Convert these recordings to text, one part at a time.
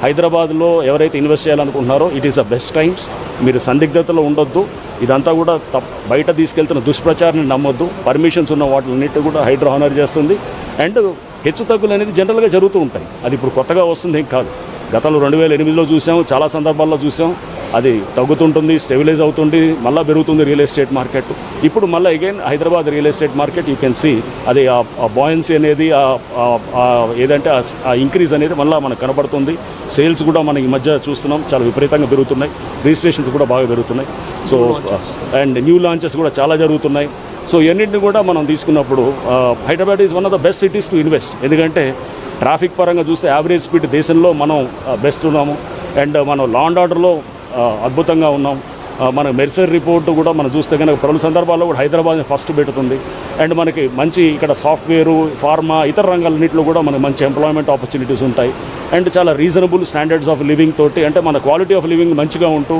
హైదరాబాద్లో ఎవరైతే ఇన్వెస్ట్ చేయాలనుకుంటున్నారో it is the best times. మీరు సందిగ్ధతలో ఉండొద్దు. ఇదంతా కూడా బయట తీసుకెళ్తున్న దుష్ప్రచారాన్ని నమ్మొద్దు. పర్మిషన్స్ ఉన్న వాటిలన్నిటి కూడా హైడ్రా హానర్ చేస్తుంది. అండ్ హెచ్చు తగ్గులు అనేది జనరల్గా జరుగుతూ ఉంటాయి. అది ఇప్పుడు కొత్తగా వస్తుంది ఏం కాదు. గతంలో 2008లో చూసాం, చాలా సందర్భాల్లో చూసాం. అది తగ్గుతుంటుంది, స్టెబిలైజ్ అవుతుంది, మళ్ళీ పెరుగుతుంది రియల్ ఎస్టేట్ మార్కెట్. ఇప్పుడు మళ్ళీ again Hyderabad real estate market you can see అది ఆ బాయన్సీ అనేది ఏదంటే ఆ ఇంక్రీజ్ అనేది మళ్ళీ మనకు కనబడుతుంది. సేల్స్ కూడా మనం ఈ మధ్య చూస్తున్నాం, చాలా విపరీతంగా పెరుగుతున్నాయి. రిజిస్ట్రేషన్స్ కూడా బాగా పెరుగుతున్నాయి. సో అండ్ న్యూ లాంచెస్ కూడా చాలా జరుగుతున్నాయి. సో ఇవన్నింటిని కూడా మనం తీసుకున్నప్పుడు Hyderabad is one of the best cities to invest. ఎందుకంటే ట్రాఫిక్ పరంగా చూస్తే యావరేజ్ స్పీడ్ దేశంలో మనం బెస్ట్ ఉన్నాము. అండ్ మనం లా అండ్ ఆర్డర్లో అద్భుతంగా ఉన్నాం. మన మెర్సర్ రిపోర్టు కూడా మనం చూస్తే కనుక పలు సందర్భాల్లో కూడా హైదరాబాద్ని ఫస్ట్ పెడుతుంది. అండ్ మనకి మంచి ఇక్కడ సాఫ్ట్వేరు, ఫార్మా, ఇతర రంగాలన్నింటిలో కూడా మనకు మంచి ఎంప్లాయ్మెంట్ ఆపర్చునిటీస్ ఉంటాయి. అండ్ చాలా రీజనబుల్ స్టాండర్డ్స్ ఆఫ్ లివింగ్ తోటి, అంటే మన క్వాలిటీ ఆఫ్ లివింగ్ మంచిగా ఉంటూ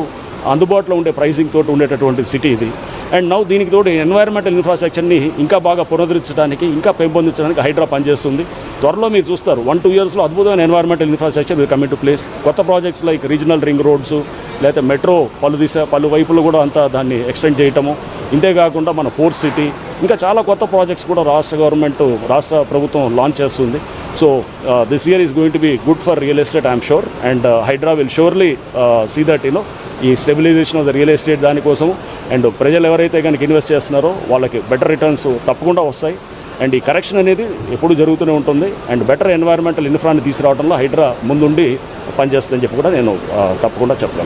అందుబాటులో ఉండే ప్రైసింగ్ తోటి ఉండేటటువంటి సిటీ ఇది. అండ్ నౌ దీనికి తోటి ఎన్వైరన్మెంటల్ ఇన్ఫ్రాస్ట్రక్చర్ని ఇంకా బాగా పునరుద్ధరించడానికి, ఇంకా పెంపొందించడానికి హైడ్రా పనిచేస్తుంది. త్వరలో మీరు చూస్తారు 1-2 yearsలో అద్భుతమైన environmental infrastructure will come in to place. కొత్త projects like regional ring roads, లేకపోతే మెట్రో పలు వైపులు కూడా అంతా దాన్ని ఎక్స్టెండ్ చేయటము. ఇంతేకాకుండా మన ఫోర్త్ సిటీ, ఇంకా చాలా కొత్త ప్రాజెక్ట్స్ కూడా రాష్ట్ర ప్రభుత్వం లాంచ్ చేస్తుంది. So this year is going to be good for real estate, I'm sure. And Hydraa will surely see that ఈ stabilization of the real estate దానికోసం. అండ్ ప్రజలు ఎవరైతే కనుక ఇన్వెస్ట్ చేస్తున్నారో వాళ్ళకి బెటర్ రిటర్న్స్ తప్పకుండా వస్తాయి. అండ్ ఈ కరెక్షన్ అనేది ఎప్పుడు జరుగుతూనే ఉంటుంది. అండ్ బెటర్ ఎన్వైరన్మెంటల్ ఇన్ఫ్రాని తీసుకురావడంలో హైడ్రా ముందుండి పనిచేస్తుందని చెప్పి కూడా నేను తప్పకుండా చెప్తాను.